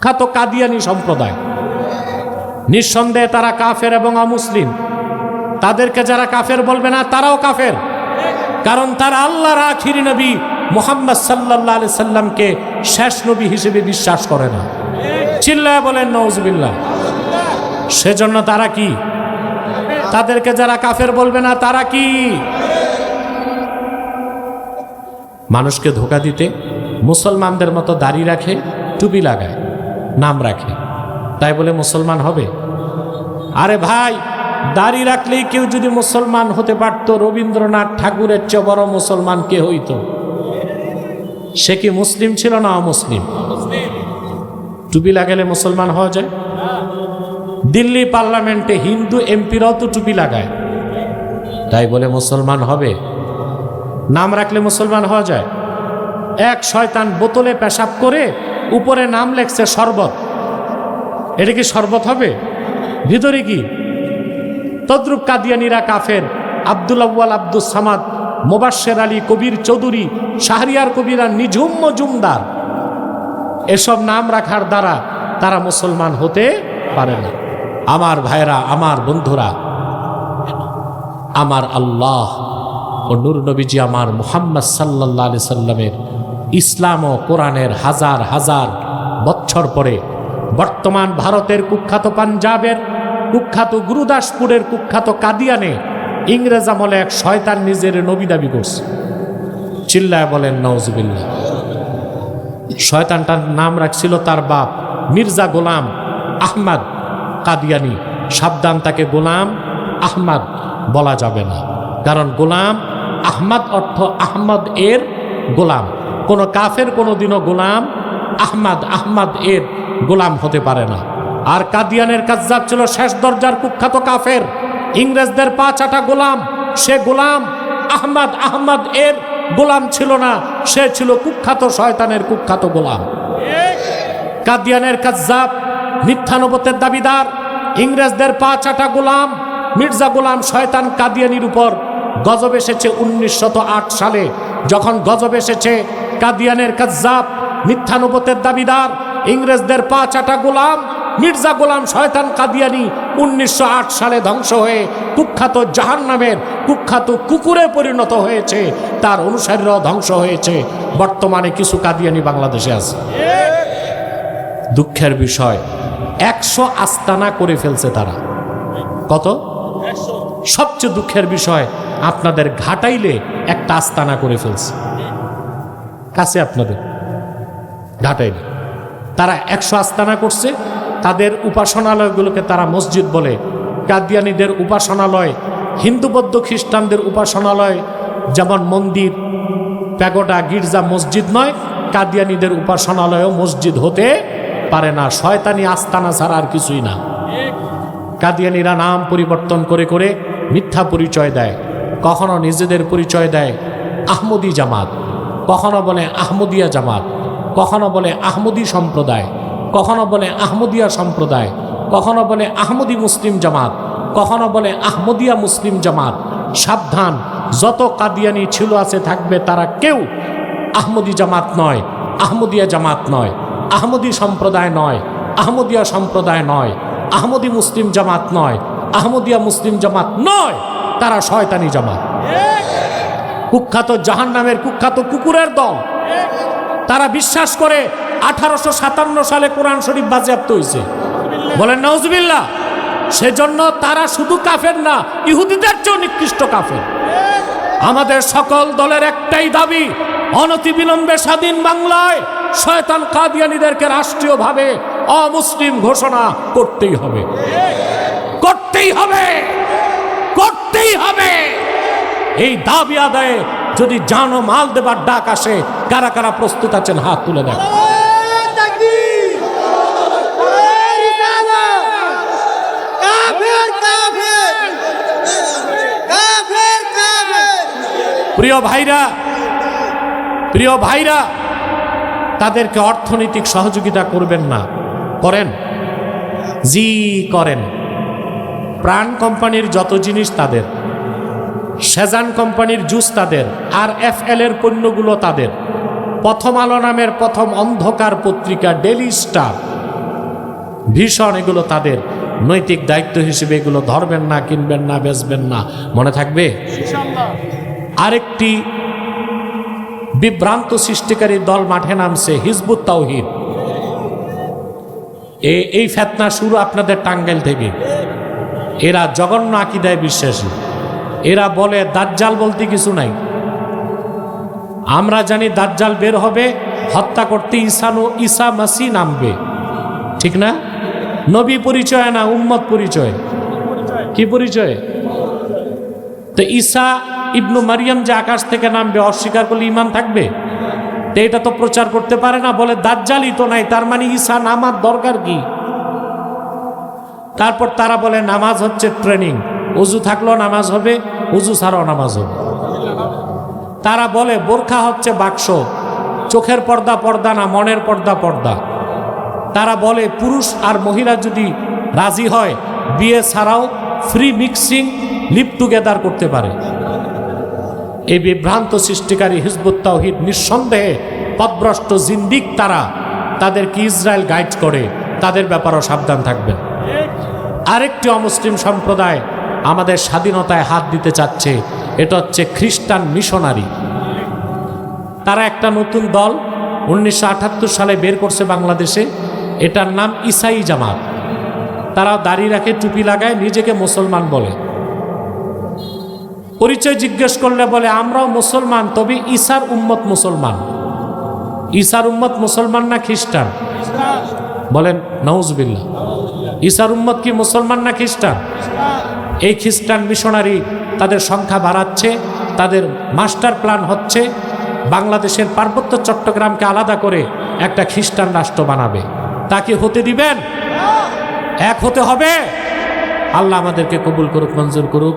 কুখ্যাত কাদিয়ানি সম্প্রদায়। নিঃসন্দেহে তারা কাফের এবং অমুসলিম। তাদেরকে যারা কাফের বলবে না তারাও কাফের, কারণ তারা আল্লাহর আখিরি নবী মুহাম্মদ সাল্লাল্লাহু আলাইহি সাল্লামকে শেষ নবী হিসেবে বিশ্বাস করে না। চিল্লায় বলেন নাউজুবিল্লাহ। সেজন্য তারা কি? তাদেরকে যারা কাফের বলবে না তারা কি? মানুষকে ধোঁকা দিতে মুসলমানদের মতো দাড়ি রাখে, টুপি লাগায়, নাম রাখে, তাই বলে মুসলমান হবে? আরে ভাই, দাড়ি রাখলেই কেউ যদি মুসলমান হতে পারত, রবীন্দ্রনাথ ঠাকুরের চেয়ে বড় মুসলমান কে হইতো? সে কি মুসলিম ছিল না অমুসলিম? টুপি লাগালে মুসলমান হওয়া যায়? দিল্লি পার্লামেন্টে হিন্দু এমপিরাও তো টুপি লাগায়, তাই বলে মুসলমান হবে? নাম রাখলে মুসলমান হওয়া যায়? এক শয়তান বোতলে পেশাব করে উপরে নাম লেখছে শরবত, এটা কি শরবত হবে? ভিতরে কি? তদ্রুপ কাদিয়ানিরা কাফের। আব্দুল আউয়াল, আব্দুস সামাদ, মোবাশ্বের আলী, কবির চৌধুরী, শাহরিয়ার কবিরা, নিঝুম মজুমদার, এসব নাম রাখার দ্বারা তারা মুসলমান হতে পারে না। আমার ভাইরা, আমার বন্ধুরা, আমার আল্লাহ ও নূর নবীজি আমার মুহাম্মদ সাল্লাল্লাহু আলাইহি সাল্লামের ইসলাম ও কোরআনের হাজার হাজার বছর পরে বর্তমান ভারতের কুখ্যাত পাঞ্জাবের কুখ্যাত গুরুদাসপুরের কুখ্যাত কাদিয়ানে ইংরেজ আমলে এক শয়তান নিজের নবী দাবি করছে। চিল্লায় বলেন নাউজুবিল্লাহ। শয়তানটার নাম রাখছিল তার বাপ মির্জা গোলাম আহমদ কাদিয়ানি। সাবধান, তাকে গোলাম আহমদ বলা যাবে না, কারণ গোলাম আহমদ অর্থ আহমদ এর গোলাম। কোন কাফের কোনোদিনও গোলাম আহমদ এর গোলাম হতে পারে না। আর কাদিয়ানের কাজ্জাব ছিল শেষ দরজার কুখ্যাত কাফের, ইংরেজদের পা চাটা গোলাম। সে গোলাম আহমদ এর গোলাম ছিল না, সে ছিল কুখ্যাত শয়তানের কুখ্যাত গোলাম। কাদিয়ানের কাজ্জাব, মিথ্যা নবুয়তের দাবিদার, ইংরেজদের পা চাটা গোলাম মির্জা গোলাম শয়তান কাদিয়ানির উপর গজব এসেছে 1908 সালে। যখন গজব এসেছে, কাদিয়ানের কাজ্জাব, মিথ্যা নবুয়তের দাবিদার, ইংরেজদের পা চাটা গোলাম মির্জা গোলাম শয়তান কাদিয়ানি 1908 সালে ধ্বংস হয়ে কুখ্যাত জাহান্নামের কুখ্যাত কুকুরে পরিণত হয়েছে। তার অনুসারীরাও ধ্বংস হয়েছে। বর্তমানে কিছু কাদিয়ানি বাংলাদেশে আছে। দুঃখের বিষয়, 100 আস্তানা করে ফেলছে তারা। কত? সবচেয়ে দুঃখের বিষয়, আপনাদের ঘাটাইলে একটা আস্তানা করে ফেলছে, কাছে আপনাদের ঘাটাইলে। তারা 100 আস্তানা করছে। তাদের উপাসনালয়গুলোকে তারা মসজিদ বলে। কাদিয়ানীদের উপাসনালয় হিন্দু বৌদ্ধ খ্রিস্টানদের উপাসনালয় যেমন মন্দির, প্যাগোডা, গির্জা মসজিদ নয়, কাদিয়ানীদের উপাসনালয়ও মসজিদ হতে পারে না। শয়তানি আস্তানা ছাড়া আর কিছুই না। কাদিয়ানীরা নাম পরিবর্তন করে করে মিথ্যা পরিচয় দেয়। কখনো নিজেদের পরিচয় দেয় আহমদি জামাত, কখনো বলে আহমদিয়া জামাত, কখনো বলে আহমদি সম্প্রদায়, কখনো বলে আহমদিয়া সম্প্রদায়, কখনো বলে আহমদি মুসলিম জামাত, কখনো বলে আহমদিয়া মুসলিম জামাত। সাবধান, যত কাদিয়ানি ছিল আছে থাকবে, তারা কেউ আহমদি জামাত নয়, আহমদিয়া জামাত নয়, আহমদি সম্প্রদায় নয়, আহমদিয়া সম্প্রদায় নয়, আহমদি মুসলিম জামাত নয়, আহমদিয়া মুসলিম জামাত নয়। তারা শয়তানি জামাত, কুখ্যাত জাহান্নামের কুখ্যাত কুকুরের দল। তারা বিশ্বাস করে 1857 সালে কোরআন শরীফ বাজেয়াপ্ত হয়েছে। বলেন নাউজুবিল্লাহ। সেজন্য তারা শুধু কাফের না, ইহুদিদের চেয়েও নিকৃষ্ট কাফের। আমাদের সকল দলের একটাই দাবি, অনতিবিলম্বে স্বাধীন বাংলায় শয়তান কাদিয়ানীদেরকে রাষ্ট্রীয়ভাবে অমুসলিম ঘোষণা করতেই হবে, করতেই হবে, করতেই হবে। এই দাবি আদায়ে যদি জান ও মাল দেবার ডাক আসে, কারা কারা প্রস্তুত আছেন হাত তুলে দেন। প্রিয় ভাইরা, তাদেরকে অর্থনৈতিক সহযোগিতা করবেন না? করেন, জি করেন। প্রাণ কোম্পানির যত জিনিস তাদের, সেজান কোম্পানির জুস তাদের, আর FL এর পণ্যগুলো তাদের। প্রথম আলো নামের প্রথম অন্ধকার পত্রিকা, ডেইলি স্টার, ভীষণ এগুলো তাদের নৈতিক দায়িত্ব হিসেবে এগুলো ধরবেন না, কিনবেন না, বেচবেন না, মনে থাকবে। আরেকটি বিভ্রান্ত সৃষ্টিকারী দল মাঠে নামছে, হিজবুত তাওহীদ। এই ফিতনা শুরু আপনাদের টাঙ্গাইল থেকে। এরা জঘন্য আকীদায় বিশ্বাসী। এরা বলে দাজ্জাল বলতে কিছু নাই। আমরা জানি দাজ্জাল বের হবে, হত্যা করতে ঈসা মাসিহ নামবে, ঠিক না? নবী পরিচয় না, উম্মত পরিচয়। কি পরিচয়? তো ঈসা ইবনু মারিয়াম যে আকাশ থেকে নামবে, অস্বীকার করলে ঈমান থাকবে? তো এটা তো প্রচার করতে পারে না, বলে দাজ্জালই তো নাই, তার মানে ঈসা নামার দরকার কি? তারপর তারা বলে নামাজ হচ্ছে ট্রেনিং, ওযু থাকলেও নামাজ হবে, ওযু ছাড়াও নামাজ হবে। তারা বলে বোরখা হচ্ছে বাক্স, চোখের পর্দা পর্দা না, মনের পর্দা পর্দা। তারা বলে পুরুষ আর মহিলা যদি রাজি হয়, বিয়ে ছাড়াও ফ্রি মিক্সিং, লিভ টুগেদার করতে পারে। এই বিভ্রান্ত সৃষ্টিকারী হিজবুত তাওহীদ নিঃসন্দেহে পথভ্রষ্ট জিন্দিক। তারা তাদেরকে ইসরায়েল গাইড করে, তাদের ব্যাপারেও সাবধান থাকবেন। আরেকটি অমুসলিম সম্প্রদায় আমাদের স্বাধীনতায় হাত দিতে চাচ্ছে, এটা হচ্ছে খ্রিস্টান মিশনারি। তারা একটা নতুন দল 1978 সালে বের করছে বাংলাদেশে, এটার নাম ইসাই জামাত। তারা দাড়ি রাখে, টুপি লাগায়, নিজেকে মুসলমান বলে। পরিচয় জিজ্ঞেস করলে বলে আমরাও মুসলমান, তবে ঈসার উম্মত মুসলমান। ঈসার উম্মত মুসলমান না খ্রিস্টান? বলেন নাউজুবিল্লাহ। ঈসার উম্মত কি মুসলমান না খ্রিস্টান? এই খ্রিস্টান মিশনারি তাদের সংখ্যা বাড়াচ্ছে। তাদের মাস্টার প্ল্যান হচ্ছে বাংলাদেশের পার্বত্য চট্টগ্রামকে আলাদা করে একটা খ্রিস্টান রাষ্ট্র বানাবে। তাকে হতে দিবেন? এক হতে হবে। আল্লাহ আমাদেরকে কবুল করুক, মঞ্জুর করুক।